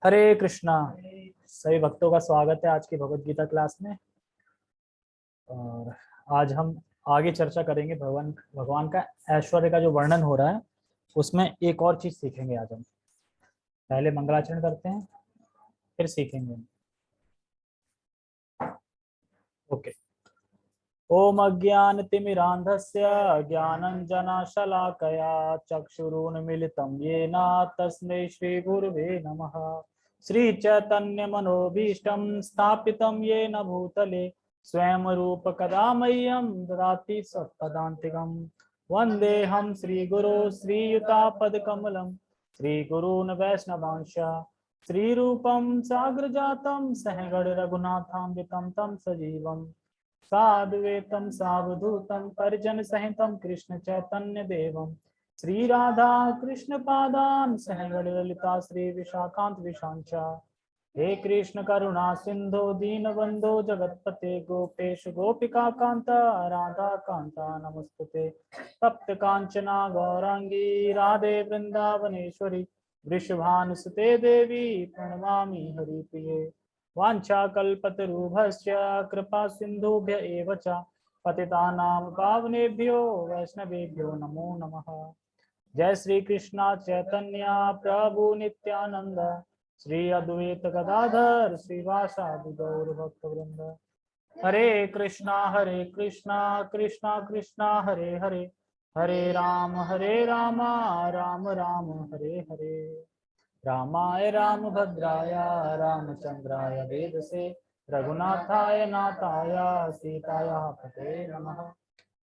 हरे कृष्णा। सभी भक्तों का स्वागत है आज की भगवत गीता क्लास में। और आज हम आगे चर्चा करेंगे भगवान का ऐश्वर्य का जो वर्णन हो रहा है उसमें एक और चीज सीखेंगे आज हम। पहले मंगलाचरण करते हैं फिर सीखेंगे। ओके। ओम अज्ञानतिमिरान्धस्य ज्ञानञ्जनशलाकया चक्षुरुन्मीलितं येन तस्मै श्रीगुरुवे नमः। श्रीचैतन्यमनोभीष्टं स्थापितं येन भूतले स्वयं रूप कदा मह्यं ददाति सत्पदान्तिकं। वन्देऽहं श्रीगुरो श्रीयुतापदकमलं श्रीगुरून् वैष्णवांश श्रीरूपं साग्रजातं सहगण रघुनाथान्वितं तं सजीवम् साद्वैतं सावधूतं परिजन सहितं कृष्ण चैतन्य देवं श्री राधा कृष्ण पादान सहगण ललिता श्री विशाखांत विशांच। हे कृष्ण करुणा सिंधु दीनबंधो जगतपते गोपेश गोपिका कांता राधा कांता नमस्तुते। तप्त कांचना गौरांगी राधे वृंदावनेश्वरी वृषभानुसुते देवी प्रणमामि हरिप्रिये। वाञ्छाकल्पतरुभ्यश्च कृपा सिन्धुभ्य एव च पतितानां पावनेभ्यो वैष्णवेभ्यो नमो नमः। जय श्री कृष्ण चैतन्य प्रभु नित्यानंद श्री अद्वैत गदाधर श्रीवासादि गौर भक्तवृंद। हरे कृष्णा कृष्णा कृष्णा हरे हरे हरे राम राम राम हरे हरे। रामाय रामभद्राय रामचंद्राय वेदसे रघुनाथाय नाथाय सीताया पते नमः।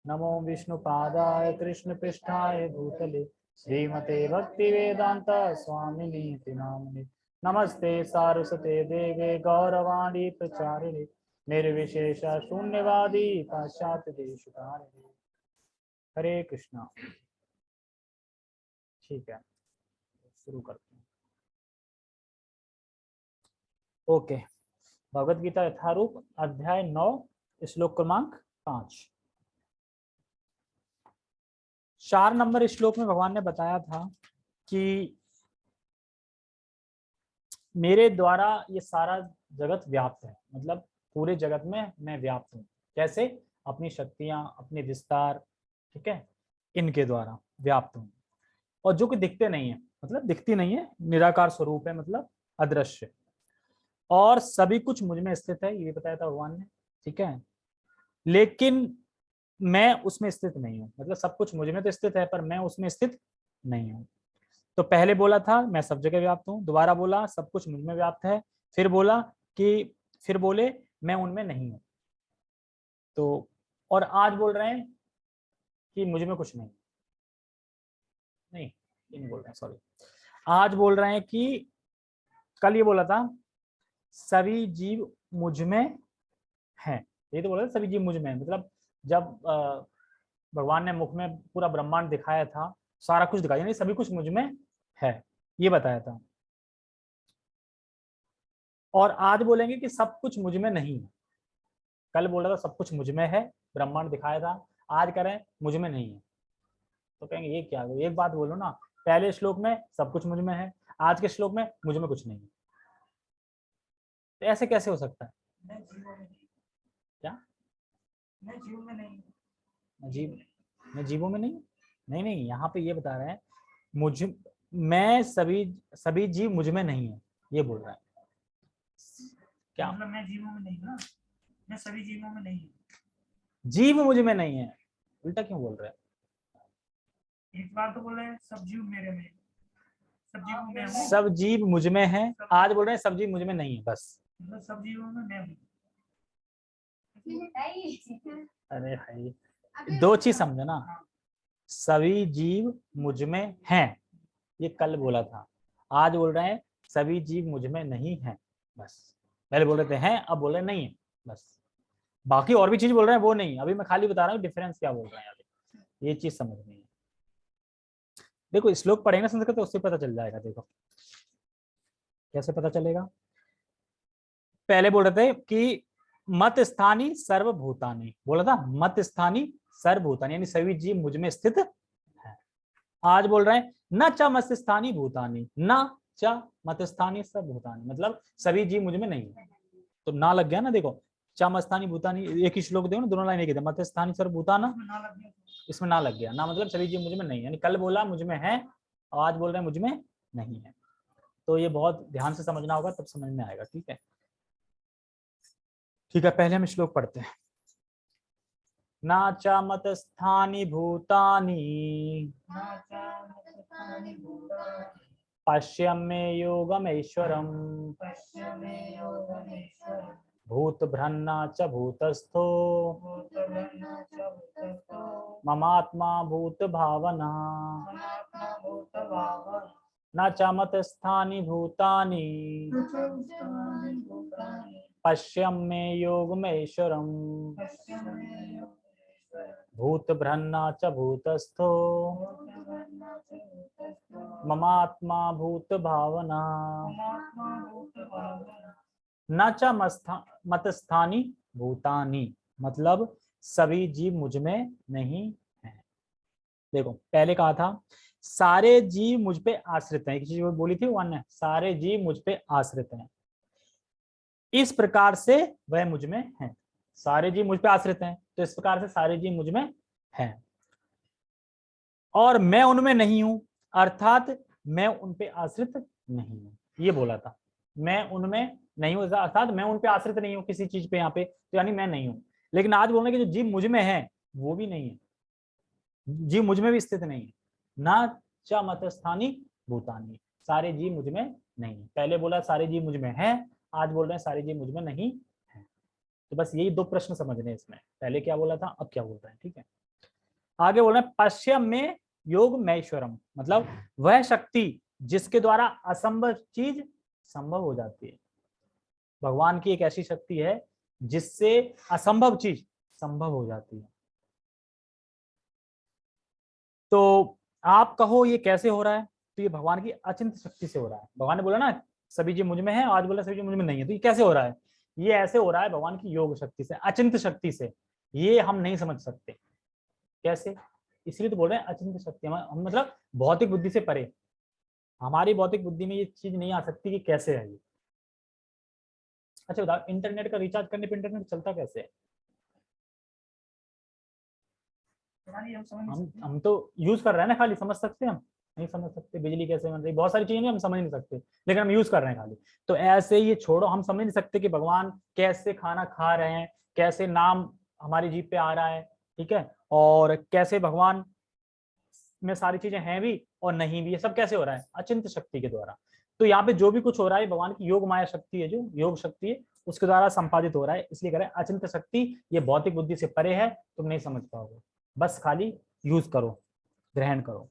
नमो विष्णुपादाय कृष्णपृष्ठाय भूतले श्रीमते भक्तिवेदांत स्वामिनीति नामिने। नमस्ते सारस्वते देवे गौरवाणी प्रचारिणे निर्विशेष शून्यवादी पाश्चात्य देशकारिणे। हरे कृष्णा। ठीक है, शुरू करते हैं। ओके। भगवद गीता यथारूप अध्याय 9 श्लोक क्रमांक 5। 4 नंबर श्लोक में भगवान ने बताया था कि मेरे द्वारा ये सारा जगत व्याप्त है, मतलब पूरे जगत में मैं व्याप्त हूँ। कैसे? अपनी शक्तियां, अपने विस्तार, ठीक है, इनके द्वारा व्याप्त हूँ। और जो कि दिखते नहीं है, मतलब दिखती नहीं है, निराकार स्वरूप है, मतलब अदृश्य, और सभी कुछ मुझ में स्थित है, ये बताया था भगवान ने, ठीक है। लेकिन मैं उसमें स्थित नहीं हूँ, मतलब सब कुछ मुझ में तो स्थित है पर मैं उसमें स्थित नहीं हूँ। तो पहले बोला था मैं सब जगह व्याप्त हूँ, दोबारा बोला सब कुछ मुझ में व्याप्त है, फिर बोले मैं उनमें नहीं हूँ। तो और आज बोल रहे हैं कि मुझ में कुछ नहीं नहीं बोल रहे हैं, सॉरी। आज बोल रहे हैं कि कल ये बोला था सभी जीव मुझ में हैं, ये तो बोला था सभी जीव मुझ में है। मतलब जब भगवान ने मुख में पूरा ब्रह्मांड दिखाया था, सारा कुछ दिखाया, यानी सभी कुछ मुझ में है, ये बताया था। और आज बोलेंगे कि सब कुछ मुझ में नहीं है। कल बोला था सब कुछ मुझ में है, ब्रह्मांड दिखाया था, आज कह रहे हैं मुझ में नहीं है। तो कहेंगे ये क्या है? एक बात बोलो ना, पहले श्लोक में सब कुछ मुझ में है, आज के श्लोक में मुझ में कुछ नहीं है, तो ऐसे कैसे हो सकता है? क्या मैं जीव में नहीं, मैं जीवों में नहीं, यहाँ पे ये बता रहे हैं मैं सभी जीव मुझ में नहीं है, ये बोल रहा है। क्या मतलब मैं जीवों में नहीं ना, मैं सभी जीवों में नहीं, जीव मुझ में नहीं है, उल्टा क्यों बोल रहे हैं? एक बार तो बोल रहे हैं सब जीव मेरे में, सब जीवों में हूं, सब जीव मुझ में है, आज बोल रहे हैं सब जीव मुझ में नहीं है, बस मतलब सब जीवों में मैं हूं। अरे भाई, दो चीज समझो ना, सभी जीव मुझ में हैं, ये कल बोला था। आज बोल रहे हैं सभी जीव मुझ में नहीं है, बस। पहले बोल रहे थे हैं, अब बोल रहे नहीं है, बस। बाकी और भी चीज बोल रहे हैं वो नहीं, अभी मैं खाली बता रहा हूँ डिफरेंस क्या बोल रहे हैं, अभी ये चीज समझनी है। देखो श्लोक पढ़ेंगे संस्कृत तो उससे पता चल जाएगा। देखो कैसे पता चलेगा। पहले बोल रहे थे कि मत स्थानी सर्वभूतानि, बोला था मत स्थानी सर्वभूतानि, यानी सभी जीव मुझ में स्थित है। आज बोल रहे हैं न च मत स्थानी भूतानि, न च मतस्थानी सर्वभूतानि, मतलब सभी जीव मुझ में नहीं है। तो ना लग गया ना, देखो च मस्थानी भूतानी, एक ही श्लोक देखो ना, दोनों लाइन एक ही थे, मतस्थानी सर्वभूताना, इसमें ना लग गया ना, मतलब सभी जीव मुझ में नहीं है, यानी कल बोला मुझ में है, आज बोल रहे हैं मुझ में नहीं है। तो ये बहुत ध्यान से समझना होगा, तब समझ में आएगा। ठीक है, ठीक है, पहले हम श्लोक पढ़ते हैं। ना च मतस्थानि भूतानि पश्यमे योगमेश्वरम् भूतभृन्ना च भूतस्थो ममात्मा भूतभावना न च मतस्थानि भूतानि पश्यमे योगमेश्वरम् भूतभृन्ना च भूतस्थो ममात्मा भूतभावना न च मतस्थानि भूतानि, मतलब सभी जीव मुझ में नहीं है। देखो पहले कहा था सारे जीव मुझ पे आश्रित हैं, एक चीज बोली थी वन ने, सारे जीव मुझ पे आश्रित हैं, इस प्रकार से वह मुझ में है। सारे जीव मुझ पे आश्रित हैं, तो इस प्रकार से सारे जीव मुझ में हैं, और मैं उनमें नहीं हूं, अर्थात मैं उन पे आश्रित नहीं हूं, ये बोला था। मैं उनमें नहीं हूं, अर्थात मैं उन पे आश्रित नहीं हूं किसी चीज पे, यहाँ पे तो यानी मैं नहीं हूं। लेकिन आज बोलने के जो जीव मुझ में है वो भी नहीं है, जीव मुझ में भी स्थित नहीं है। ना च मतस्थानी भूतानी, सारे जीव मुझ में नहीं है। पहले बोला सारे जीव मुझ में है, आज बोल रहे हैं सारे जीव मुझ में नहीं है। तो बस यही दो प्रश्न समझने इसमें, पहले क्या बोला था अब क्या बोल रहे हैं। ठीक है, आगे बोल रहे हैं पश्चिम में योग महेश्वरम, मतलब वह शक्ति जिसके द्वारा असंभव चीज संभव हो जाती है। भगवान की एक ऐसी शक्ति है जिससे असंभव चीज संभव हो जाती है। तो आप कहो ये कैसे हो रहा है, तो ये भगवान की अचिंत शक्ति से हो रहा है। भगवान ने बोला ना सभी जीव मुझ में है, आज बोला सभी जीव मुझ में नहीं है, तो ये कैसे हो रहा है? ये ऐसे हो रहा है भगवान की योग शक्ति से, अचिंत शक्ति से। ये हम नहीं समझ सकते कैसे, इसलिए तो बोल रहे हैं अचिंत शक्ति। हम मतलब भौतिक बुद्धि से परे, हमारी भौतिक बुद्धि में ये चीज नहीं आ सकती कि कैसे है ये। अच्छा बताओ, इंटरनेट का रिचार्ज करने पे इंटरनेट चलता कैसे है? हम तो यूज कर रहे हैं ना, खाली समझ सकते हैं हम? नहीं समझ सकते। बिजली कैसे बन रही, बहुत सारी चीजें हम समझ नहीं सकते, लेकिन हम यूज कर रहे हैं खाली। तो ऐसे ये छोड़ो, हम समझ नहीं सकते कि भगवान कैसे खाना खा रहे हैं, कैसे नाम हमारी जीभ पे आ रहा है, ठीक है, और कैसे भगवान में सारी चीजें हैं भी और नहीं भी, ये सब कैसे हो रहा है? अचिंत शक्ति के द्वारा। तो यहाँ पे जो भी कुछ हो रहा है भगवान की योग माया शक्ति है, जो योग शक्ति है उसके द्वारा संपादित हो रहा है, इसलिए कह रहे हैं अचिंत शक्ति। ये भौतिक बुद्धि से परे है, तुम नहीं समझ पाओगे, बस खाली यूज करो, ग्रहण करो।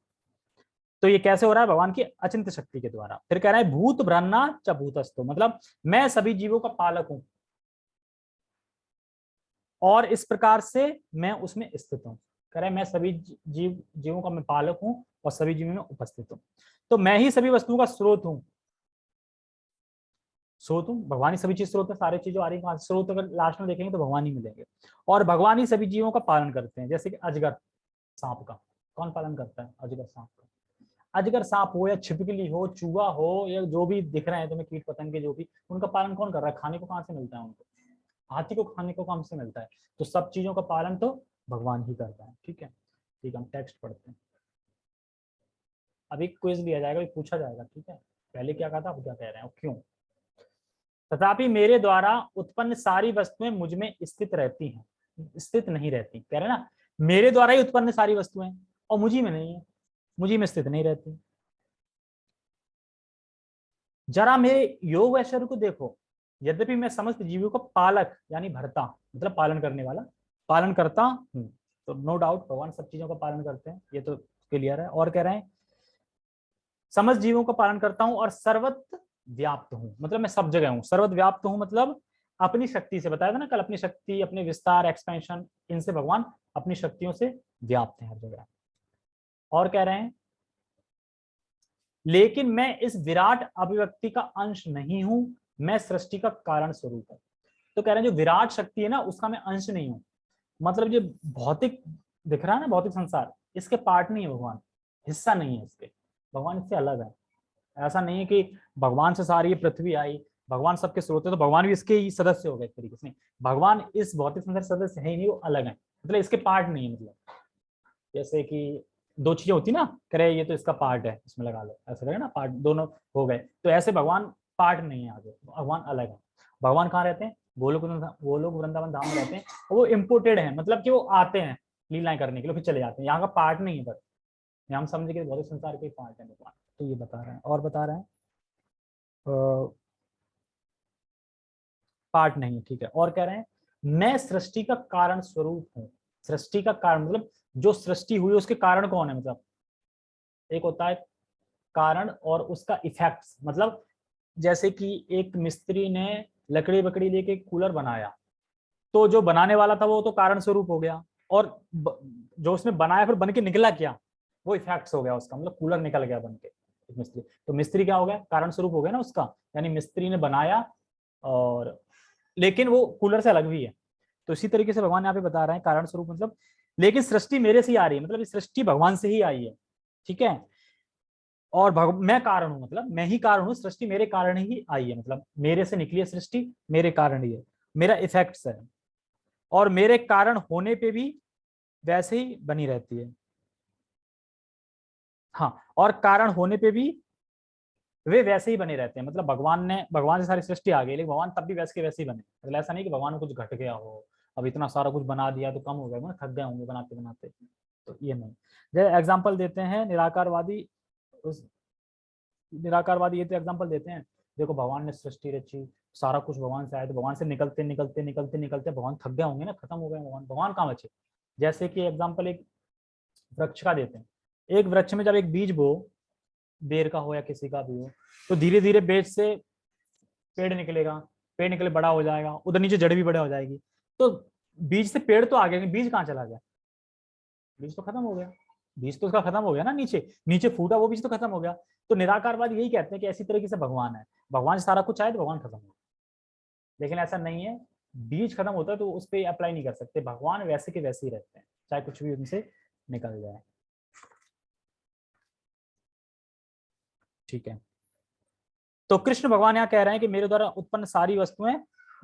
तो ये कैसे हो रहा है? भगवान की अचिंत शक्ति के द्वारा। फिर कह रहा है भूत ब्रह्मणा च भूतस्थो, मतलब मैं सभी जीवों का पालक हूं और इस प्रकार से मैं उसमें स्थित हूं। कह रहे हैं मैं सभी जीवों का मैं पालक हूं और सभी जीवों में उपस्थित हूं। तो मैं ही सभी वस्तुओं का स्रोत हूं। स्रोत हूं, भगवान ही सभी चीज स्रोत है, सारी चीजें आ रही है स्रोत, अगर लास्ट में देखेंगे तो भगवान ही मिलेंगे। और भगवान ही सभी जीवों का पालन करते हैं, जैसे कि अजगर सांप का कौन पालन करता है? अजगर सांप का। अजगर सांप हो या छिपकली हो, चूहा हो, या जो भी दिख रहे हैं तुम्हें कीट पतंगे जो भी, उनका पालन कौन कर रहा है? खाने को कहाँ से मिलता है उनको? हाथी को खाने को कहाँ से मिलता है? तो सब चीजों का पालन तो भगवान ही करता है। ठीक है, ठीक है, हम टेक्स्ट पढ़ते हैं। अभी क्विज लिया जाएगा, अभी पूछा जाएगा। ठीक है, पहले क्या कहा था, अब क्या कह रहे हैं, क्यों? तथापि मेरे द्वारा उत्पन्न सारी वस्तुएं मुझ में स्थित रहती हैं, स्थित नहीं रहती। कह रहे ना मेरे द्वारा ही उत्पन्न सारी वस्तुएं और मुझी में नहीं है, मुझी में स्थित नहीं रहती। जरा मेरे योग ऐश्वर्य को देखो, यद्यपि मैं समस्त जीवों का पालक यानी भरता, मतलब पालन करने वाला, पालन करता हूं। तो नो डाउट भगवान सब चीजों का पालन करते हैं, ये तो क्लियर है। और कह रहे हैं समस्त जीवों का पालन करता हूं और सर्वत्र व्याप्त हूं, मतलब मैं सब जगह हूं। सर्वत्र व्याप्त हूं मतलब अपनी शक्ति से, बताया था ना कल, अपनी शक्ति, अपने विस्तार, एक्सपेंशन, इनसे भगवान अपनी शक्तियों से व्याप्त है हर जगह। और कह रहे हैं लेकिन मैं इस विराट अभिव्यक्ति का अंश नहीं हूं, मैं सृष्टि का कारण स्वरूप हूं। तो कह रहे हैं जो विराट शक्ति है ना उसका मैं अंश नहीं हूं, मतलब जो भौतिक दिख रहा है ना, भौतिक संसार, इसके पार्ट नहीं है भगवान, हिस्सा नहीं है इसके, भगवान इससे अलग है। ऐसा नहीं है कि भगवान से सारी ये पृथ्वी आई, भगवान सबके स्रोत है तो भगवान भी इसके ही सदस्य हो गए एक तरीके से। नहीं, भगवान इस भौतिक संसार के सदस्य है ही नहीं, वो अलग है, मतलब इसके पार्ट नहीं है। मतलब जैसे कि दो चीजें होती ना, करे ये तो इसका पार्ट है, इसमें लगा लो, ऐसा करें ना, पार्ट दोनों हो गए, तो ऐसे भगवान पार्ट नहीं है, आगे भगवान अलग है। भगवान कहाँ रहते हैं? गोलोक वृंदावन धाम में रहते हैं, और वो इम्पोर्टेड है, मतलब कि वो आते हैं लीलाएं करने के लिए फिर चले जाते हैं, यहाँ का पार्ट नहीं है, बस हम समझे कि भौतिक संसार के पार्ट है भगवान। तो ये बता रहे हैं, और बता रहे हैं पार्ट नहीं, ठीक है। और कह रहे हैं मैं सृष्टि का कारण स्वरूप हूँ। सृष्टि का कारण मतलब जो सृष्टि हुई उसके कारण कौन है? मतलब एक होता है कारण और उसका इफेक्ट्स, मतलब जैसे कि एक मिस्त्री ने लकड़ी बकड़ी लेके कूलर बनाया, तो जो बनाने वाला था वो तो कारण स्वरूप हो गया, और जो उसने बनाया फिर बन के निकला क्या, वो इफेक्ट्स हो गया उसका, मतलब कूलर निकल गया बन के एक मिस्त्री, तो मिस्त्री क्या हो गया? कारण स्वरूप हो गया ना उसका, यानी मिस्त्री ने बनाया, और लेकिन वो कूलर से अलग भी है। तो इसी तरीके से भगवान यहाँ पे बता रहे हैं कारण स्वरूप, मतलब लेकिन सृष्टि मेरे से ही आ रही है, मतलब इस सृष्टि भगवान से ही आई है, ठीक है। और मैं कारण हूं, मतलब मैं ही कारण हूं, सृष्टि मेरे कारण ही आई है, मतलब मेरे से निकली है सृष्टि, मेरे कारण ही है, मेरा इफेक्ट्स है, और मेरे कारण होने पे भी वैसे ही बनी रहती है। हाँ, और कारण होने पे भी वे वैसे ही बने रहते हैं, मतलब भगवान से सारी सृष्टि आ गई, लेकिन भगवान तब भी वैसे के वैसे ही बने, मतलब ऐसा नहीं कि भगवान को कुछ घट गया हो, अब इतना सारा कुछ बना दिया तो कम हो गया, थक गए होंगे बनाते बनाते, तो ये नहीं। जैसे एग्जाम्पल देते हैं निराकारवादी, उस निराकारवादी ये तो एग्जाम्पल देते हैं, देखो भगवान ने सृष्टि रची, सारा कुछ भगवान से आया, तो भगवान से निकलते निकलते निकलते निकलते भगवान थक गए होंगे ना, खत्म हो गए भगवान, भगवान कहाँ बचे? जैसे कि एग्जाम्पल एक वृक्ष का देते हैं, एक वृक्ष में जब एक बीज बो, बेर का हो या किसी का भी हो, तो धीरे धीरे बेर से पेड़ निकलेगा, पेड़ निकले बड़ा हो जाएगा, उधर नीचे जड़ भी बड़ा हो जाएगी, तो बीज से पेड़ तो आ गया, बीज कहाँ चला गया? बीज तो खत्म हो गया, बीज तो उसका खत्म हो गया ना, नीचे नीचे फूटा वो बीज तो खत्म हो गया। तो निराकारवाद यही कहते हैं कि ऐसी तरीके से भगवान है, भगवान से सारा कुछ आए तो भगवान खत्म हो, लेकिन ऐसा नहीं है, बीज खत्म होता है तो उस पर अप्लाई नहीं कर सकते, भगवान वैसे के वैसे ही रहते हैं, चाहे कुछ भी उनसे निकल जाए, ठीक है। तो कृष्ण भगवान यहाँ कह रहे हैं कि मेरे द्वारा उत्पन्न सारी वस्तुएं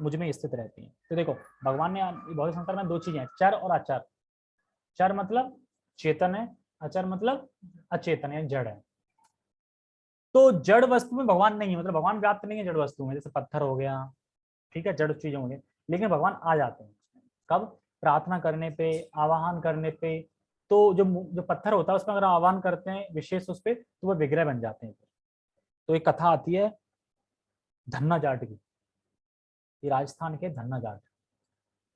मुझ में स्थित रहती हैं। तो देखो भगवान ने भौतिक संसार में दो चीजें हैं, चर और अचर। चर मतलब चेतन है, अचर मतलब अचेतन है, जड़ है। तो जड़ वस्तु में भगवान नहीं है, मतलब भगवान व्याप्त नहीं है जड़ वस्तु में, जैसे पत्थर हो गया, ठीक है, जड़ चीजें हो गई, लेकिन भगवान आ जाते हैं कब? प्रार्थना करने पे, आवाहन करने पे। तो जो जो पत्थर होता है उसमें अगर आह्वान करते हैं विशेष उस पर, तो वो विग्रह बन जाते हैं। तो एक कथा आती है धन्ना जाट की, ये राजस्थान के धन्ना जाट,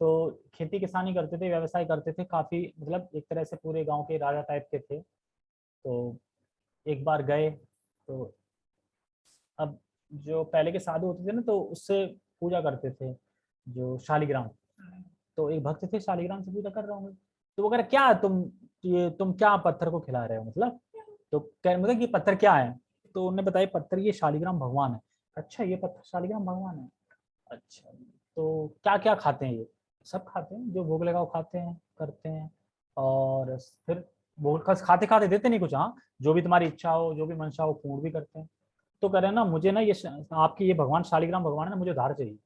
तो खेती किसानी करते थे, व्यवसाय करते थे काफी, मतलब एक तरह से पूरे गांव के राजा टाइप के थे। तो एक बार गए, तो अब जो पहले के साधु होते थे ना, तो उससे पूजा करते थे, जो शालिग्राम, तो एक भक्त थे शालिग्राम से पूजा कर रहे होंगे, तो वो कह रहे क्या तुम, ये तुम क्या पत्थर को खिला रहे हो, मतलब तो कह रहे मतलब कि पत्थर क्या है? तो उन्होंने बताया पत्थर ये शालिग्राम भगवान है। अच्छा ये पत्थर शालिग्राम भगवान है, अच्छा तो क्या क्या खाते हैं ये? सब खाते हैं, जो भोग लगा वो खाते हैं, करते हैं, और फिर भोग खाते खाते देते नहीं कुछ, हाँ जो भी तुम्हारी इच्छा हो, जो भी मंशा हो पूर्ण भी करते हैं। तो कह रहे हैं ना मुझे ना ये आपकी ये भगवान शालिग्राम भगवान है ना, मुझे उधार चाहिए।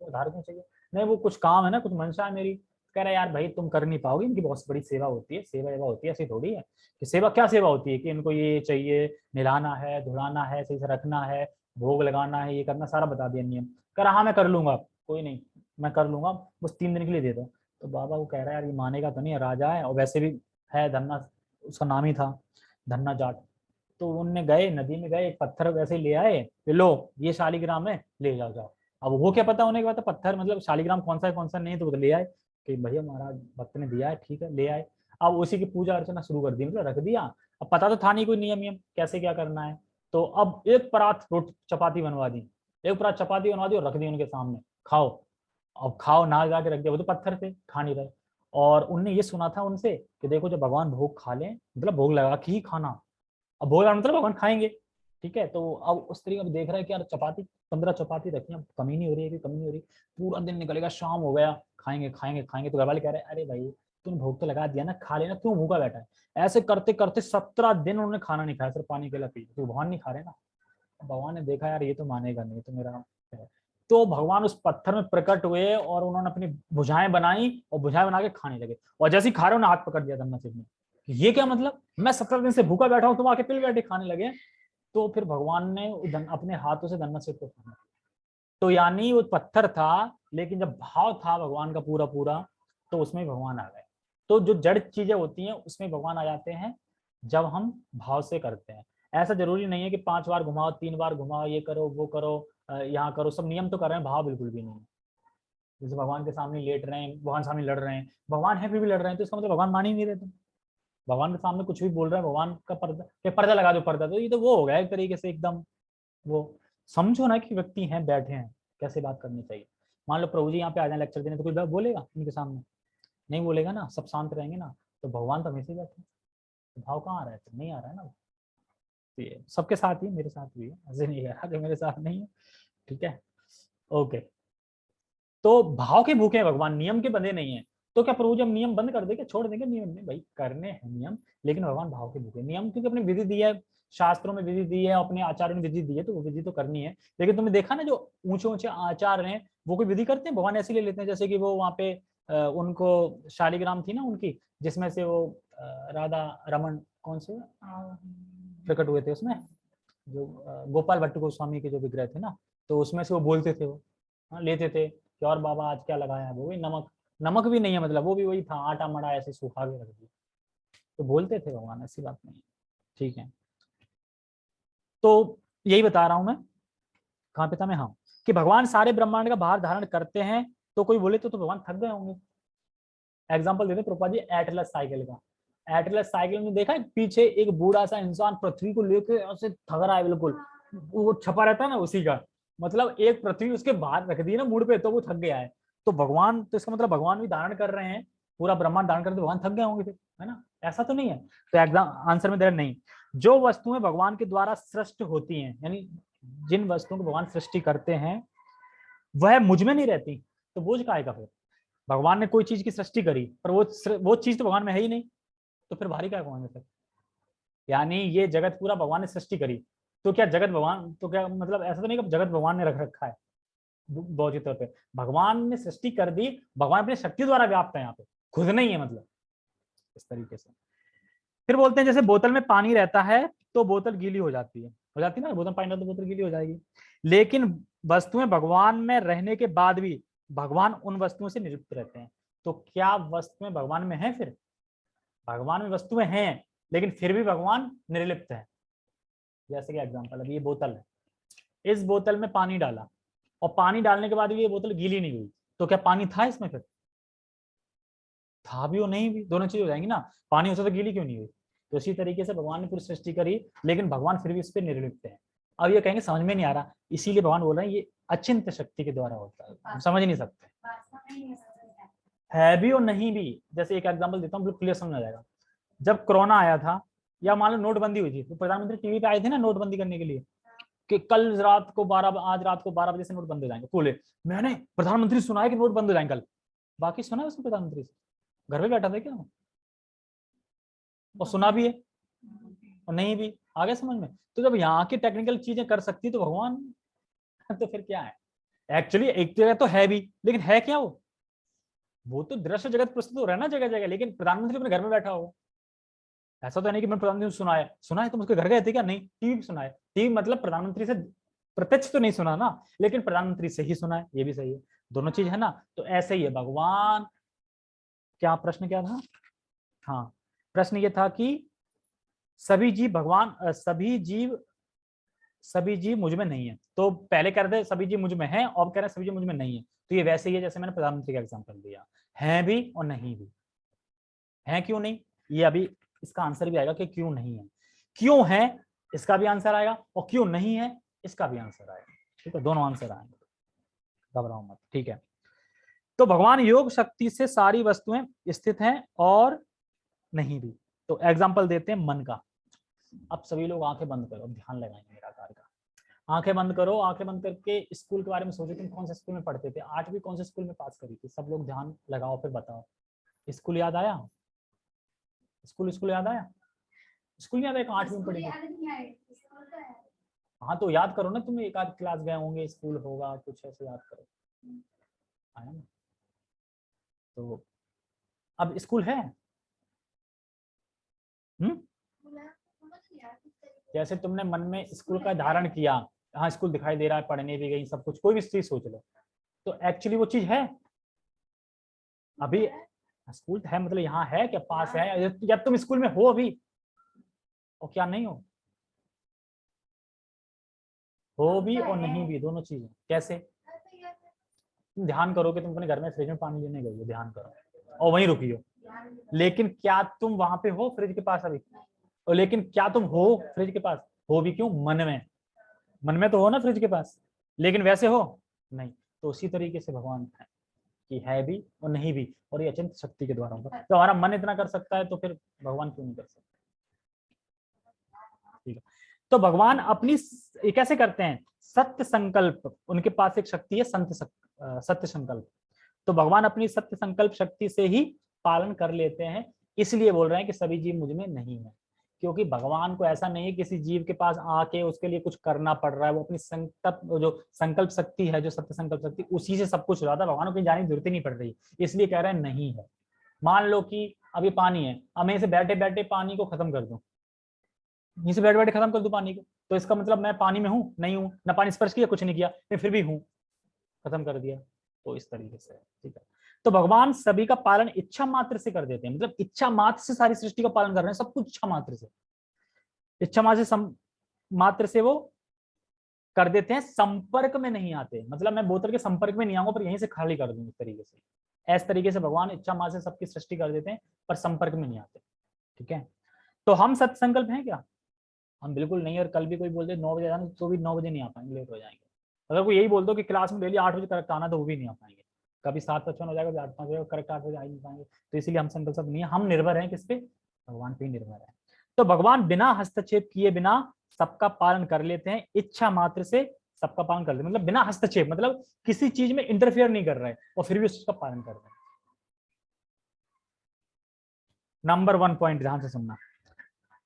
तो उधार क्यों चाहिए? नहीं वो कुछ काम है ना, कुछ मंशा है मेरी। कह रहा है यार भाई तुम कर नहीं पाओगे, इनकी बहुत बड़ी सेवा होती है, सेवा एवा होती है, ऐसी थोड़ी है कि सेवा, क्या सेवा होती है कि इनको ये चाहिए, नहलाना है, धुलाना है, सही से रखना है, भोग लगाना है, ये करना, सारा बता दिया नियम। कह रहा हाँ मैं कर लूंगा, कोई नहीं मैं कर लूंगा, बस 3 दिन के लिए दे दो। तो बाबा वो कह रहा है यार ये मानेगा तो नहीं, राजा है और वैसे भी है धन्ना, उसका नाम ही था धन्ना जाट। तो उनने गए नदी में गए, एक पत्थर वैसे ही ले आए, कि लो ये शालिग्राम है, ले जाओ जाओ। अब वो क्या पता होने के बाद, तो पत्थर मतलब शालिग्राम कौन सा है कौन सा नहीं है, तो वो ले आए कि भैया महाराज भक्त ने दिया है, ठीक है ले आए। अब उसी की पूजा अर्चना शुरू कर दी, मतलब रख दिया। अब पता तो था नहीं कोई नियम कैसे क्या करना है, तो अब एक परात रोटी चपाती बनवा दी, एक परात चपाती बनवा दी और रख दी उनके सामने, खाओ। अब खाओ ना गा के रख दिया, वो तो पत्थर थे खा नहीं रहे। और उनने ये सुना था उनसे कि देखो जब भगवान भोग खा लें, मतलब भोग लगा के ही खाना, अब भोग लगाना मतलब भगवान खाएंगे, ठीक है। तो अब उस तरीके अब देख रहा है कि यार चपाती 15 चपाती रखी है, कमी नहीं हो रही है कि कमी नहीं हो रही, पूरा दिन निकलेगा, शाम हो गया, खाएंगे खाएंगे खाएंगे। तो घर वाले कह रहे हैं अरे भाई तूने भोग तो लगा दिया ना, खा लेना, क्यों भूखा बैठा है। ऐसे करते करते 17 दिन उन्होंने खाना नहीं खाया, सिर्फ पानी के लिए पी, तो भगवान नहीं खा रहे ना। भगवान ने देखा यार ये तो मानेगा नहीं, तो मेरा है। तो भगवान उस पत्थर में प्रकट हुए और उन्होंने अपनी भुजाएं बनाई और भुजाएं बना के खाने लगे। और जैसे ही खा रहे, उन्हें हाथ पकड़ दिया धन्ना ने, ये क्या मतलब, मैं 17 दिन से भूखा बैठा हूं, तुम आके पिल बैठे खाने लगे। तो फिर भगवान ने अपने हाथों से धन्ना को खाना। तो यानी वो पत्थर था, लेकिन जब भाव था भगवान का पूरा पूरा, तो उसमें भगवान आ गए। तो जो जड़ चीजें होती हैं उसमें भगवान आ जाते हैं जब हम भाव से करते हैं। ऐसा जरूरी नहीं है कि 5 बार घुमाओ, 3 बार घुमाओ, ये करो वो करो, यहाँ करो, सब नियम तो कर रहे हैं, भाव बिल्कुल भी नहीं है। जैसे भगवान के सामने लेट रहे हैं, भगवान सामने लड़ रहे हैं, भगवान है फिर भी लड़ रहे हैं, तो इसका मतलब भगवान मान ही नहीं रहे तुम। भगवान के सामने कुछ भी बोल रहे हैं, भगवान का पर्दा लगा दो, पर्दा, तो ये तो वो हो गया एक तरीके से एकदम। वो समझो ना कि व्यक्ति हैं, बैठे हैं, कैसे बात करनी चाहिए। मान लो प्रभु जी यहाँ पे आ जाए लेक्चर देने, तो कोई बोलेगा उनके सामने? नहीं बोलेगा ना, सब शांत रहेंगे ना। तो भगवान तो हमेशा बैठे, तो भाव कहाँ आ रहा है? तो नहीं आ रहा है ना। तो ये सबके साथ ही, मेरे साथ भी है, ऐसे नहीं है कि मेरे साथ नहीं है। ठीक है, ओके। तो भाव के भूखे हैं भगवान, नियम के बंधे नहीं है। तो क्या प्रभु जी हम नियम बंद कर देंगे, छोड़ देंगे नियम? नहीं भाई, करने हैं नियम, लेकिन भगवान भाव के भूखे। नियम क्योंकि अपनी विधि दी है, शास्त्रों में विधि दी है, अपने आचार्यों ने विधि दी है, तो वो विधि तो करनी है। लेकिन तुमने देखा ना, जो ऊंचे ऊंचे आचार्य हैं वो कोई विधि करते हैं? भगवान ऐसे ले लेते हैं जैसे कि वो वहाँ पे उनको शालिग्राम थी ना उनकी, जिसमें से वो राधा रमन कौन से प्रकट हुए थे उसमें, जो गोपाल भट्ट गोस्वामी के जो विग्रह थे ना, तो उसमें से वो बोलते थे, वो लेते थे कि और बाबा आज क्या लगाया है, वो भी नमक, नमक भी नहीं है, मतलब वो भी वही था, आटा मड़ा ऐसे सुखा के रख दिया, तो बोलते थे भगवान, ऐसी बात नहीं है। ठीक है, तो यही बता रहा हूं मैं, कहाँ पे था मैं, हाँ, कि भगवान सारे ब्रह्मांड का भार धारण करते हैं। तो कोई बोले तो भगवान थक गए होंगे। एग्जाम्पल देते प्रभुपाद जी एटलस साइकिल का। एटलस साइकिल में देखा है, पीछे एक बूढ़ा सा इंसान पृथ्वी को लेके ऐसे थक रहा है बिल्कुल, वो छपा रहता है ना उसी का, मतलब एक पृथ्वी उसके बाहर रख दी ना मुड़ पे, तो वो थक गया है। तो भगवान, तो इसका मतलब भगवान भी धारण कर रहे हैं, पूरा ब्रह्मांड धारण करते, भगवान थक गए होंगे फिर, है ना? ऐसा तो नहीं है। तो एग्जाम आंसर में दे नहीं। जो वस्तुएं भगवान के द्वारा सृष्ट होती हैं, यानी जिन वस्तुओं को भगवान सृष्टि करते हैं, वह मुझ में नहीं रहती, तो बोझ काहे का फिर? भगवान ने कोई चीज की सृष्टि करी, पर वो चीज तो भगवान में है ही नहीं, तो फिर भारी क्या कौन है? यानी ये जगत पूरा भगवान ने सृष्टि करी, तो क्या जगत भगवान, तो क्या मतलब ऐसा तो नहीं कि जगत भगवान ने रख रखा है भौतिक तौर पे? भगवान ने सृष्टि कर दी, भगवान अपनी शक्ति द्वारा व्याप्त है यहाँ पे, खुद नहीं है, मतलब इस तरीके से। फिर बोलते हैं जैसे बोतल में पानी रहता है तो बोतल गीली हो जाती है ना, बोतल पानी तो बोतल गीली हो जाएगी। लेकिन वस्तुएं भगवान में रहने के बाद भी भगवान उन वस्तुओं से निरुक्त रहते हैं। तो क्या वस्तुएं भगवान में है? फिर भगवान में वस्तुएं हैं, लेकिन फिर भी भगवान निर्लिप्त है। जैसे कि एग्जांपल, अभी ये बोतल है, इस बोतल में पानी डाला और पानी डालने के बाद भी ये बोतल गीली नहीं हुई, तो क्या पानी था इसमें? फिर था भी और नहीं भी, दोनों चीज हो जाएंगी ना। पानी होता तो गीली क्यों नहीं हुई? तो इसी तरीके से भगवान ने पूरी सृष्टि करी, लेकिन भगवान फिर भी इस पर निर्लिप्त है। अब ये कहेंगे समझ में नहीं आ रहा, इसीलिए भगवान बोल रहे हैं ये अचिंत्य शक्ति के द्वारा होता है, हम समझ नहीं सकते। है भी और नहीं भी। जैसे एक एग्जाम्पल देता हूँ, बिल्कुल क्लियर समझ आ जाएगा। जब कोरोना आया था, या मान लो नोटबंदी हुई थी, तो प्रधानमंत्री टीवी पे आए थे ना नोटबंदी करने के लिए, कि कल रात को 12, आज रात को 12 बजे से नोट बंद हो जाएंगे, बोले मैंने प्रधानमंत्री सुना है कि नोट बंद हो जाएंगे कल। बाकी सुना है उसने प्रधानमंत्री से? घर में बैठा था क्या? और सुना भी है और नहीं भी, आ गया समझ में? तो जब यहाँ की टेक्निकल चीजें कर सकती तो भगवान तो फिर क्या है? एक्चुअली एक जगह तो है भी, लेकिन है क्या वो तो दृश्य जगत प्रस्तुत हो रहा है ना जगह जगह, लेकिन प्रधानमंत्री अपने घर में बैठा हो। ऐसा तो नहीं कि मैं प्रधानमंत्री सुना है तुम उसके घर गए थे क्या? नहीं, टीवी सुना है। टीवी मतलब प्रधानमंत्री से प्रत्यक्ष तो नहीं सुना ना, लेकिन प्रधानमंत्री से ही सुना है, ये भी सही है, दोनों चीज है ना। तो ऐसे ही है भगवान। क्या प्रश्न क्या था? हाँ, प्रश्न ये था कि सभी जीव भगवान सभी जीव मुझ में नहीं है। तो पहले कह रहे थे सभी जीव मुझ में है, और कह रहे हैं सभी जीव मुझ में नहीं है। तो ये वैसे ही है जैसे मैंने प्रधानमंत्री का एग्जाम्पल दिया, है भी और नहीं भी। है क्यों नहीं, ये अभी इसका आंसर भी आएगा कि क्यों नहीं है। क्यों है इसका भी आंसर आएगा, और क्यों नहीं है इसका भी आंसर आएगा। ठीक है, दोनों आंसर आएंगे, घबराओ मत। ठीक है, तो भगवान योग शक्ति से सारी वस्तुएं स्थित हैं और नहीं भी। तो एग्जाम्पल देते हैं मन का। अब सभी लोग आंखें बंद करो, ध्यान लगाएंगे मेरा कार्य का। आंखें बंद करो, आंखें बंद करके स्कूल के बारे में सोचो, तुम कौन से स्कूल में पढ़ते थे, 8वीं कौन से स्कूल में पास करी थी? सब लोग ध्यान लगाओ, फिर बताओ। स्कूल याद आया? स्कूल याद आया? स्कूल नहीं याद आया? 8वीं में पढ़ी। हाँ तो याद करो ना, तुम एक आध क्लास गए होंगे, स्कूल होगा कुछ ऐसे, याद करो। आया ना? तो अब स्कूल है। जैसे तुमने मन में स्कूल का धारण किया, हाँ स्कूल दिखाई दे रहा है, पढ़ने भी गई सब कुछ, कोई भी चीज सोच लो, तो एक्चुअली वो चीज है अभी? स्कूल है मतलब यहाँ है क्या, पास है, जब तुम स्कूल में हो अभी, और क्या नहीं हो भी और नहीं भी, दोनों चीजें। कैसे? तुम ध्यान करोगे, तुम अपने घर में फ्रिज में पानी लेने गई हो, ध्यान करो, और वहीं रुकी हो, लेकिन क्या तुम वहां पे हो फ्रिज के पास अभी? और लेकिन क्या तुम हो फ्रिज के पास? हो भी क्यों? मन में तो हो ना फ्रिज के पास, लेकिन वैसे हो नहीं। तो उसी तरीके से भगवान है कि है भी और नहीं भी, और ये अचिंत शक्ति के द्वारा होगा। तो हमारा मन इतना कर सकता है, तो फिर भगवान क्यों नहीं कर सकता? ठीक है, तो भगवान अपनी ये कैसे करते हैं? सत्य संकल्प, उनके पास एक शक्ति है सत्य संकल्प। तो भगवान अपनी सत्य संकल्प शक्ति से ही पालन कर लेते हैं, इसलिए बोल रहे हैं कि सभी जीव मुझ में नहीं है। क्योंकि भगवान को ऐसा नहीं है किसी जीव के पास आके उसके लिए कुछ करना पड़ रहा है, वो अपनी संकल्प शक्ति है, जो सत्य संकल्प शक्ति, उसी से सब कुछ हो रहा था, भगवान को कहीं जाने की जरूरत ही नहीं पड़ रही, इसलिए कह रहे हैं नहीं है। मान लो कि अभी पानी है, अब मैं इसे बैठे बैठे पानी को खत्म कर दूं, यहीं से बैठे बैठे खत्म कर दूं पानी को, तो इसका मतलब मैं पानी में हूँ? नहीं हूँ ना, पानी स्पर्श किया, कुछ नहीं किया, मैं फिर भी हूँ, खत्म कर दिया। तो इस तरीके से, ठीक है। तो भगवान सभी का पालन इच्छा मात्र से कर देते हैं, मतलब इच्छा मात्र से सारी सृष्टि का पालन कर रहे हैं, सब कुछ इच्छा मात्र से, इच्छा मात्र से वो कर देते हैं, संपर्क में नहीं आते। मतलब मैं बोतल के संपर्क में नहीं आऊंगा पर यहीं से खाली कर दूं, इस तरीके से, इस तरीके से भगवान इच्छा मात्र से सबकी सृष्टि कर देते हैं, पर संपर्क में नहीं आते। ठीक है, तो हम सत्संकल्प हैं क्या? हम बिल्कुल नहीं। और कल भी कोई बोल दे 9 बजे जाना, तो भी 9 बजे नहीं आ पाएंगे, लेट हो जाएंगे। अगर कोई यही बोल दो कि क्लास में डेली 8 बजे करेक्ट आना, तो वो भी नहीं आ पाएंगे। कभी 7:55 हो जाएगा, कभी 8:05 हो जाएगा, करेक्ट 8 बजे आ ही नहीं पाएंगे। तो इसीलिए हम संकल्प सब नहीं है, हम निर्भर हैं किस पे? भगवान पे ही निर्भर है। तो भगवान बिना हस्तक्षेप किए बिना सबका पालन कर लेते हैं, इच्छा मात्र से सबका पालन कर लेते हैं, मतलब बिना हस्तक्षेप, मतलब किसी चीज में इंटरफेयर नहीं कर रहे और फिर भी उसका पालन कर रहे हैं। नंबर 1 पॉइंट ध्यान से सुनना,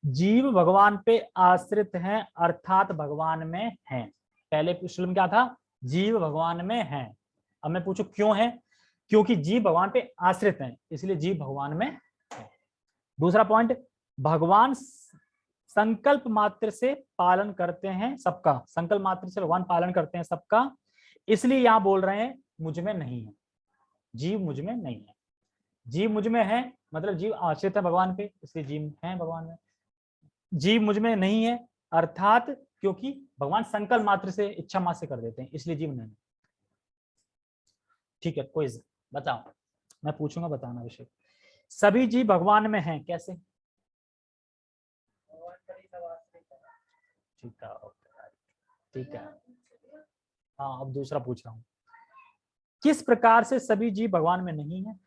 जीव भगवान पे आश्रित हैं, अर्थात भगवान में हैं। पहले श्लोक में क्या था? जीव भगवान में हैं। अब मैं पूछूं क्यों है? क्योंकि जीव भगवान पे आश्रित हैं, इसलिए जीव भगवान में है। दूसरा पॉइंट, भगवान संकल्प मात्र से पालन करते हैं सबका, संकल्प मात्र से भगवान पालन करते हैं सबका, इसलिए यहां बोल रहे हैं मुझ में नहीं है, जीव मुझ में नहीं है। जीव मुझ में है मतलब जीव आश्रित है भगवान पे, इसलिए जीव है भगवान में। जीव मुझ में नहीं है अर्थात क्योंकि भगवान संकल्प मात्र से, इच्छा मात्र से कर देते हैं, इसलिए जीव नहीं। ठीक है, क्विज बताओ, मैं पूछूंगा, बताना विषय। सभी जीव भगवान में हैं, कैसे? ठीक है, ठीक है। हाँ, अब दूसरा पूछ रहा हूं, किस प्रकार से सभी जीव भगवान में नहीं है?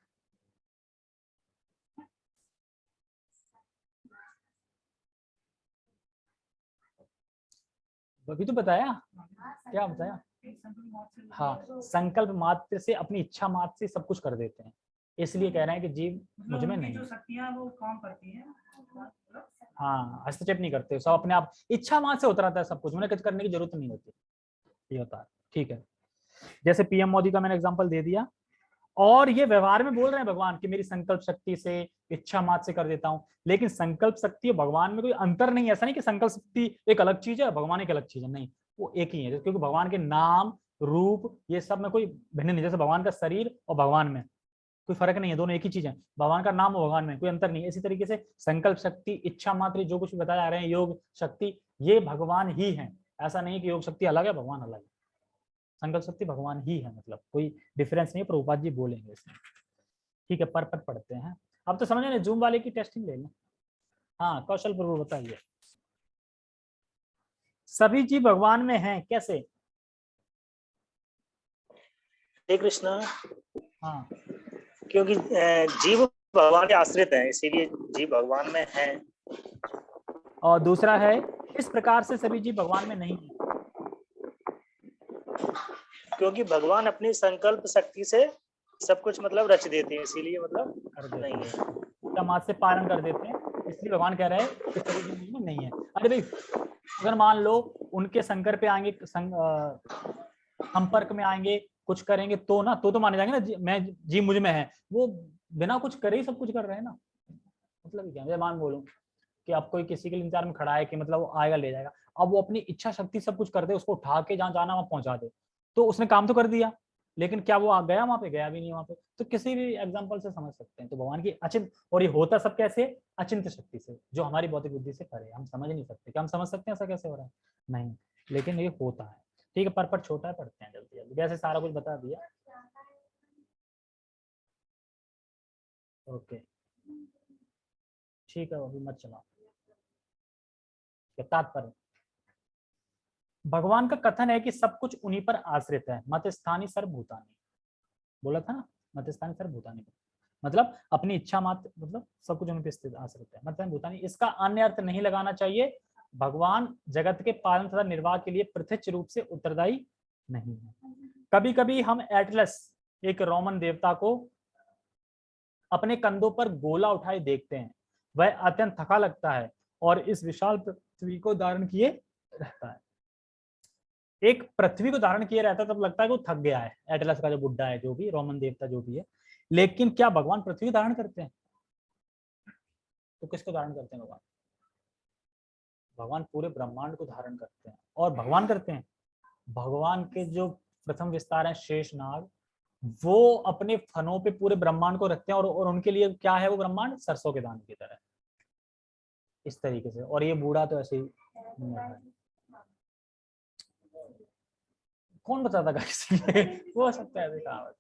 अभी तो बताया, क्या बताया? हाँ, संकल्प मात्र से, अपनी इच्छा मात्र से सब कुछ कर देते हैं, इसलिए कह रहे हैं कि जीव मुझ में नहीं। जो शक्तियां वो काम करती हैं, हाँ, हस्तक्षेप नहीं करते, सब अपने आप इच्छा मात्र से होता रहता है सब कुछ, उन्हें कुछ करने की जरूरत नहीं होती, ये होता है। ठीक है, जैसे पीएम मोदी का मैंने एग्जांपल दे दिया, और ये व्यवहार में बोल रहे हैं भगवान कि मेरी संकल्प शक्ति से, इच्छा मात्र से कर देता हूं, लेकिन संकल्प शक्ति और भगवान में कोई अंतर नहीं है। ऐसा नहीं कि संकल्प शक्ति एक अलग चीज है, भगवान एक अलग चीज है, नहीं, वो एक ही है, क्योंकि भगवान के नाम रूप ये सब में कोई भिन्न नहीं। जैसे भगवान का शरीर और भगवान में कोई फर्क नहीं है, दोनों एक ही चीज है, भगवान का नाम और भगवान में कोई अंतर नहीं है। इसी तरीके से संकल्प शक्ति, इच्छा मात्र, जो कुछ भी बताया जा रहे हैं, योग शक्ति, ये भगवान ही है। ऐसा नहीं कि योग शक्ति अलग है, भगवान अलग है, संकल्प शक्ति भगवान ही है, मतलब कोई डिफरेंस नहीं, प्रभुपाद जी बोलेंगे इसमें। ठीक है, पर पढ़ते हैं। अब तो समझ रहे, जूम वाले की टेस्टिंग ले लें। हाँ, कौशल प्रभु बताइए, सभी जीव भगवान में हैं, कैसे? हरे कृष्णा। हाँ, क्योंकि जीव भगवान के आश्रित हैं, इसीलिए जीव भगवान में हैं। और दूसरा है, इस प्रकार से सभी जीव भगवान में नहीं है, क्योंकि भगवान अपनी संकल्प शक्ति से सब कुछ मतलब रच देते हैं, इसीलिए मतलब कर देते नहीं हैं, है। समाज से पालन कर देते हैं, इसलिए भगवान कह रहे हैं कि शरीर की मुझ में नहीं है। अरे भाई अगर मान लो उनके संकर पे आएंगे, संपर्क में आएंगे, कुछ करेंगे तो ना, तो माने जाएंगे ना मैं जी मुझ में है। वो बिना कुछ करे ही सब कुछ कर रहे हैं ना, मतलब क्या, मैं मान बोलूं कि अब कोई किसी के लिए इंतजार में खड़ा है कि मतलब वो आएगा ले जाएगा, अब वो अपनी इच्छा शक्ति सब कुछ कर दे, उसको उठा के जहाँ जाना वहां पहुंचा दे, तो उसने काम तो कर दिया, लेकिन क्या वो आ गया वहां पे? गया भी नहीं वहां पे। तो किसी भी एग्जांपल से समझ सकते हैं। तो भगवान की अचिंत, और ये होता सब कैसे? अचिंत शक्ति से, जो हमारी भौतिक बुद्धि से परे, हम समझ नहीं सकते। क्या हम समझ सकते हैं ऐसा कैसे हो रहा है? नहीं, लेकिन ये होता है। ठीक है, पर छोटा है, पढ़ते हैं जल्दी जल्दी, वैसे सारा कुछ बता दिया। ओके ठीक है, अभी मत चलाओ। तात्पर्य, भगवान का कथन है कि सब कुछ उन्हीं पर आश्रित है। मत स्थानी सर्वभूतानि, बोला था ना, मत स्थानी सर्वभूतानि, मतलब अपनी इच्छा मात्र, मतलब सब कुछ उन्हीं पर स्थित आश्रित है। मत भूतानि, इसका अन्य अर्थ नहीं लगाना चाहिए। भगवान जगत के पालन तथा निर्वाह के लिए प्रत्यक्ष रूप से उत्तरदायी नहीं है। कभी कभी हम एटलस, एक रोमन देवता को अपने कंधों पर गोला उठाए देखते हैं। वह अत्यंत थका लगता है और इस विशाल पृथ्वी को धारण किए रहता है। एक पृथ्वी को धारण किए रहता है, तब लगता है कि वो थक गया है। एटलस का जो बुड्ढा है, जो भी रोमन देवता जो भी है। लेकिन क्या भगवान पृथ्वी धारण करते हैं? तो किसको धारण करते हैं भगवान? भगवान पूरे ब्रह्मांड को धारण करते हैं। और भगवान करते हैं, भगवान के जो प्रथम विस्तार है शेषनाग, वो अपने फनों पे पूरे ब्रह्मांड को रखते हैं। और उनके लिए क्या है वो ब्रह्मांड? सरसों के दाने की तरह, इस तरीके से। और ये बूढ़ा तो ऐसे ही कौन बताता किसी वो सकता है कहा।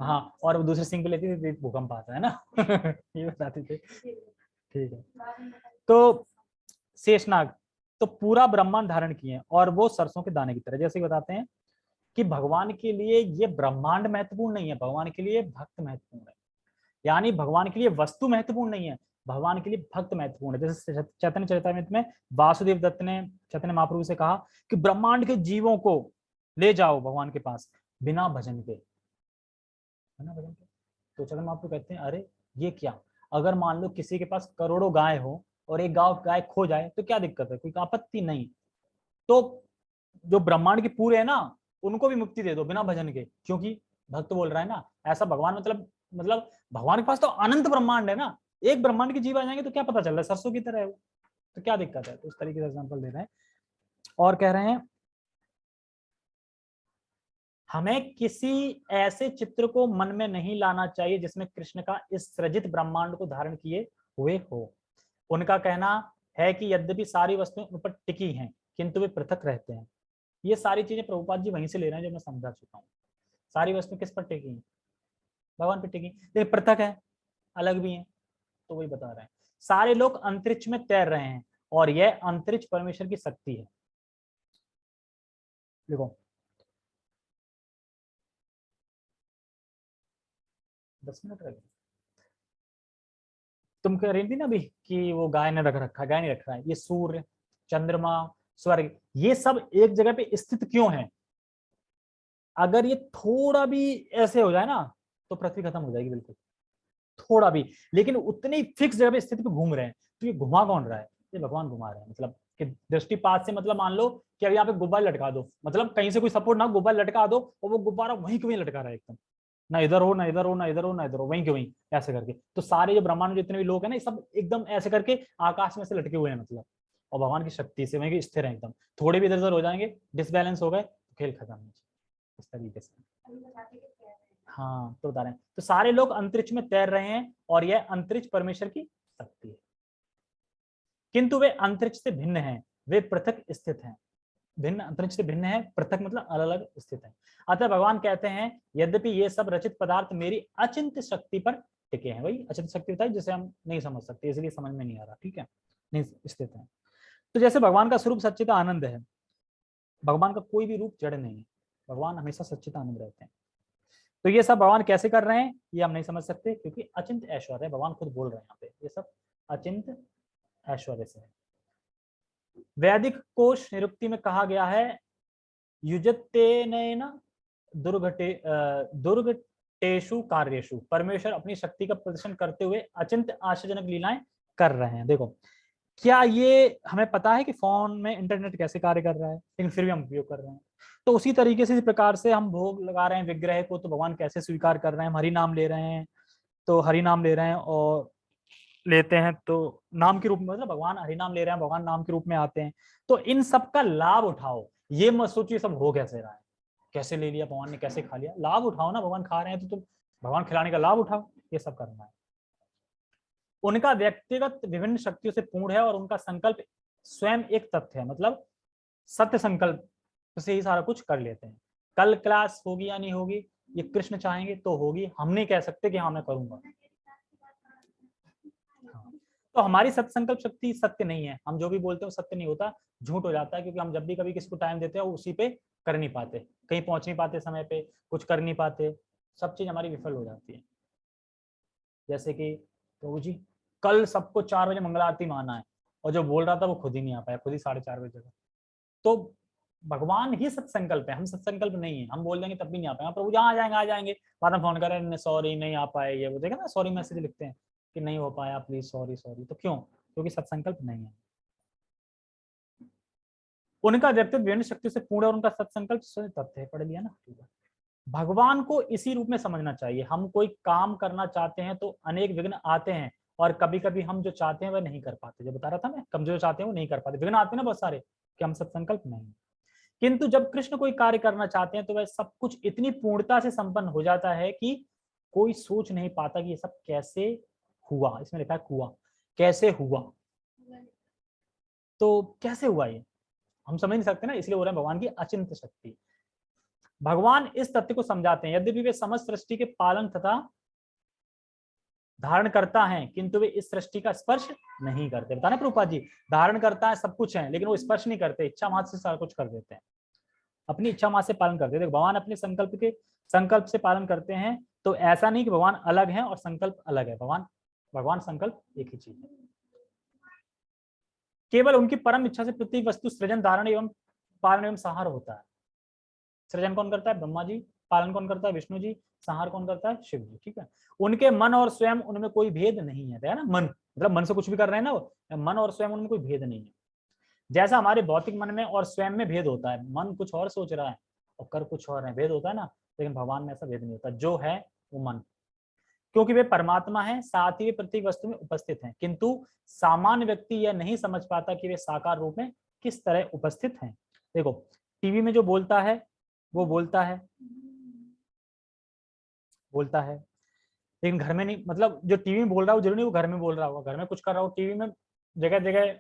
हाँ, और वो दूसरे सिंह पे लेती थी, भूकंप आता है ना ये बताते थे। ठीक है, तो शेषनाग तो पूरा ब्रह्मांड धारण किए, और वो सरसों के दाने की तरह। जैसे बताते हैं कि भगवान के लिए ये ब्रह्मांड महत्वपूर्ण नहीं है, भगवान के लिए भक्त महत्वपूर्ण है। यानी भगवान के लिए वस्तु महत्वपूर्ण नहीं है, भगवान के लिए भक्त महत्वपूर्ण है। जैसे चैतन्य चरितामृत में वासुदेव दत्त ने चैतन्य महाप्रभु से कहा कि ब्रह्मांड के जीवों को ले जाओ भगवान के पास बिना भजन के, बिना भजन के। तो चैतन्य महाप्रभु कहते हैं अरे ये क्या, अगर मान लो किसी के पास करोड़ों गाय हो और एक गाय खो जाए तो क्या दिक्कत है? कोई आपत्ति नहीं। तो जो ब्रह्मांड के पूरे है ना, उनको भी मुक्ति दे दो बिना भजन के, क्योंकि भक्त बोल रहा है ना। ऐसा भगवान मतलब भगवान के पास तो अनंत ब्रह्मांड है ना, एक ब्रह्मांड के जीव आ जाएंगे तो क्या पता चल रहा है? सरसों की तरह है वो, तो क्या दिक्कत है? तो उस तरीके से एग्जाम्पल दे रहे हैं। और कह रहे हैं हमें किसी ऐसे चित्र को मन में नहीं लाना चाहिए जिसमें कृष्ण का इस सृजित ब्रह्मांड को धारण किए हुए हो। उनका कहना है कि यद्यपि सारी वस्तुएं उन पर टिकी हैं, किंतु वे पृथक रहते हैं। ये सारी चीजें प्रभुपाद जी वहीं से ले रहे हैं जो मैं समझा चुका हूँ। सारी वस्तुएं किस पर टिकी हैं? भगवान पर टिकी, लेकिन पृथक है, अलग भी है। तो वही बता रहे हैं, सारे लोग अंतरिक्ष में तैर रहे हैं और यह अंतरिक्ष परमेश्वर की शक्ति है। देखो 10 मिनट रह गए। तुम कह रही थी ना अभी कि वो गाय ने रख रखा, गाय नहीं रख रहा है। ये सूर्य, चंद्रमा, स्वर्ग, ये सब एक जगह पे स्थित क्यों है? अगर ये थोड़ा भी ऐसे हो जाए ना तो पृथ्वी खत्म हो जाएगी, बिल्कुल थोड़ा भी। लेकिन उतनी फिक्स जगह पे स्थिति पे घूम रहे हैं, तो ये घुमा कौन रहा है? ये भगवान घुमा रहे हैं। मतलब कि दृष्टिपात से, मतलब मान लो कि अब यहाँ पे गुब्बारा लटका दो, मतलब कहीं से कोई सपोर्ट ना, गुब्बारा लटका दो और वो गुब्बारा वहीं के वहीं लटका रहा है एकदम, ना इधर हो ना इधर हो ना इधर हो ना इधर हो, वहीं के वहीं ऐसे करके। तो सारे जो ब्रह्मांड में जितने भी लोग हैं ना, ये सब एकदम ऐसे करके आकाश में से लटके हुए हैं, मतलब। और भगवान की शक्ति से वहीं स्थिर है एकदम। थोड़े भी इधर उधर हो जाएंगे, डिसबैलेंस हो गए तो खेल खत्म, इस तरीके से। हाँ, तो बता रहे हैं, तो सारे लोग अंतरिक्ष में तैर रहे हैं और यह अंतरिक्ष परमेश्वर की शक्ति है, किंतु वे अंतरिक्ष से भिन्न हैं, वे पृथक स्थित हैं। भिन्न, अंतरिक्ष से भिन्न है, पृथक मतलब अलग अलग स्थित है। अतः भगवान कहते हैं यद्यपि ये सब रचित पदार्थ मेरी अचिंत्य शक्ति पर टिके हैं। वही अचिंत्य शक्ति बताई जिसे हम नहीं समझ सकते, इसलिए समझ में नहीं आ रहा, ठीक है, नहीं स्थित है। तो जैसे भगवान का स्वरूप सच्चिदा आनंद है, भगवान का कोई भी रूप जड़ नहीं है, भगवान हमेशा सच्चिदा आनंद रहते हैं। तो ये सब भगवान कैसे कर रहे हैं ये हम नहीं समझ सकते, क्योंकि अचिंत ऐश्वर्य, भगवान खुद बोल रहे हैं यहाँ पे, ये सब अचिंत ऐश्वर्य से है। वैदिक कोश निरुक्ति में कहा गया है युजत्तेन दुर्घटे तेषु कार्येषु, परमेश्वर अपनी शक्ति का प्रदर्शन करते हुए अचिंत्य आश्चर्यजनक लीलाएं कर रहे हैं। देखो, क्या ये हमें पता है कि फोन में इंटरनेट कैसे कार्य कर रहा है, लेकिन फिर भी हम उपयोग कर रहे हैं। तो उसी तरीके से इस प्रकार से हम भोग लगा रहे हैं विग्रह को, तो भगवान कैसे स्वीकार कर रहे हैं। हम हरि नाम ले रहे हैं, तो हरि नाम ले रहे हैं और लेते हैं तो नाम के रूप में, मतलब भगवान हरि नाम ले रहे हैं, भगवान नाम के रूप में आते हैं। तो इन सब का लाभ उठाओ, ये मत सोचिए सब हो कैसे रहा है, कैसे ले लिया भगवान ने, कैसे खा लिया। लाभ उठाओ ना, भगवान खा रहे हैं तो तुम भगवान खिलाने का लाभ उठाओ, ये सब करना है। उनका व्यक्तिगत विभिन्न शक्तियों से पूर्ण है और उनका संकल्प स्वयं एक तथ्य है, मतलब सत्य संकल्प से ही सारा कुछ कर लेते हैं। कल क्लास होगी या नहीं होगी, ये कृष्ण चाहेंगे तो होगी, हम नहीं कह सकते कि हाँ मैं करूंगा। तो हमारी सत्य संकल्प शक्ति सत्य नहीं है, हम जो भी बोलते हैं वो सत्य नहीं होता, झूठ हो जाता है। क्योंकि हम जब भी कभी किसी को टाइम देते हैं उसी पे कर नहीं पाते, कहीं पहुंच नहीं पाते समय पे, कुछ कर नहीं पाते, सब चीज हमारी विफल हो जाती है। जैसे कि प्रभु जी कल सबको 4 बजे मंगल आरती माना है, और जो बोल रहा था वो खुद ही नहीं आ पाया, खुद ही 4:30 बजे जगह। तो भगवान ही सत्संकल्प है, हम सत्संकल्प नहीं है। हम बोल देंगे तब भी नहीं आ पाएंगे, प्रभु जी आ जाएंगे, बाद में फोन करें सॉरी नहीं आ पाए, ये वो देखा ना, सॉरी मैसेज लिखते हैं कि नहीं हो पाया, प्लीज सॉरी सॉरी। तो क्यों? क्योंकि सत्संकल्प नहीं है। उनका व्यक्तित्व विभिन्न शक्ति से पूर्ण और उनका सत्संकल्प स्वयं तथ्य है। पढ़ लिया ना। भगवान को इसी रूप में समझना चाहिए। हम कोई काम करना चाहते हैं तो अनेक विघ्न आते हैं, और कभी कभी हम जो चाहते हैं वह नहीं कर पाते। जो बता रहा था मैं, हम जो चाहते हैं वो नहीं कर पाते, विघ्न आते हैं ना बहुत सारे, कि हम सत्संकल्प नहीं। किंतु जब कृष्ण कोई कार्य करना चाहते हैं तो वह सब कुछ इतनी पूर्णता से संपन्न हो जाता है कि कोई सोच नहीं पाता कि ये सब कैसे हुआ। इसमें लिखा है हुआ, कैसे हुआ, तो कैसे हुआ ये हम समझ नहीं सकते ना, इसलिए बोल रहे हैं भगवान की अचिंत्य शक्ति। भगवान इस तथ्य को समझाते हैं, यद्यपि वे समस्त सृष्टि के पालन तथा धारण करता है, किंतु वे इस सृष्टि का स्पर्श नहीं करते। बताना प्रभुपाद जी, धारण करता है, सब कुछ है, लेकिन वो स्पर्श नहीं करते, इच्छा मात्र से सारा कुछ कर देते हैं, अपनी इच्छा मात्र से पालन करते हैं। भगवान अपने संकल्प से पालन करते हैं। तो ऐसा नहीं कि भगवान अलग है और संकल्प अलग है, भगवान संकल्प एक ही चीज है। केवल उनकी परम इच्छा से प्रत्येक वस्तु सृजन, धारण एवं पालन एवं संहार होता है। सृजन कौन करता है? ब्रह्मा जी। पालन कौन करता है? विष्णु जी। संहार कौन करता है? शिव जी। ठीक है, उनके मन और स्वयं उनमें कोई भेद नहीं है, ना। मन मतलब मन से कुछ भी कर रहे हैं ना वो, मन और स्वयं उनमें कोई भेद नहीं है। जैसा हमारे भौतिक मन में और स्वयं में भेद होता है, मन कुछ और सोच रहा है और कर कुछ और है, भेद होता है ना, लेकिन भगवान में ऐसा भेद नहीं होता। जो है वो मन, क्योंकि वे परमात्मा है, साथ ही वे प्रत्येक वस्तु में उपस्थित हैं। किंतु सामान्य व्यक्ति यह नहीं समझ पाता कि वे साकार रूप में किस तरह उपस्थित हैं। देखो, टीवी में जो बोलता है वो बोलता है, लेकिन घर में नहीं। मतलब जो टीवी में बोल रहा है वो जरूरी नहीं वो घर में बोल रहा होगा, घर में कुछ कर रहा हो, टीवी में जगह जगह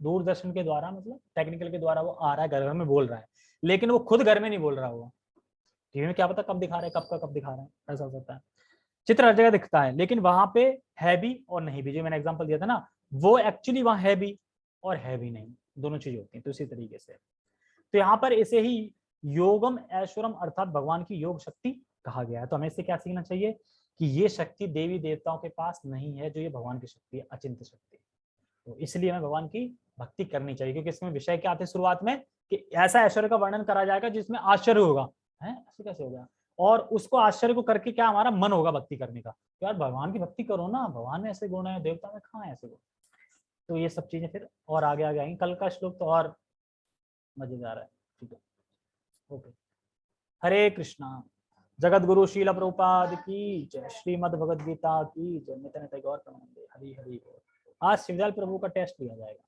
दूरदर्शन के द्वारा, मतलब टेक्निकल के द्वारा वो आ रहा है, घर में बोल रहा है, लेकिन वो खुद घर में नहीं बोल रहा होगा। टीवी में क्या पता कब दिखा रहा है, कब दिखा रहा है, ऐसा हो सकता है। चित्र हर जगह दिखता है, लेकिन वहां पे है भी और नहीं भी। जो मैंने एग्जांपल दिया था ना, वो एक्चुअली वहां है भी और है भी नहीं, दोनों चीजें होती हैं। तो इसी तरीके से तो यहाँ पर इसे ही योगम ऐश्वरम अर्थात भगवान की योग शक्ति कहा गया है। तो हमें इससे क्या सीखना चाहिए कि ये शक्ति देवी देवताओं के पास नहीं है, जो ये भगवान की शक्ति है, अचिंत्य शक्ति। तो इसलिए हमें भगवान की भक्ति करनी चाहिए, क्योंकि इसमें विषय क्या आते हैं शुरुआत में कि ऐसा ऐश्वर्य का वर्णन करा जाएगा जिसमें आश्चर्य होगा, है ऐसे कैसे हो गया, और उसको आश्चर्य को करके क्या हमारा मन होगा भक्ति करने का। तो यार भगवान की भक्ति करो ना, भगवान में ऐसे गुण है, देवता में कहाँ है ऐसे गुण। तो ये सब चीजें फिर और आगे आएंगी। कल का श्लोक तो और मजेदार है। ठीक है, ओके। हरे कृष्णा। जगत गुरु शील प्रभुपाद की जय। श्रीमद् भगवद गीता की जय। नित्यानंद गौर प्रमानंदे। हरि हरि बोल। आज शिवदयाल प्रभु का टेस्ट लिया जाएगा।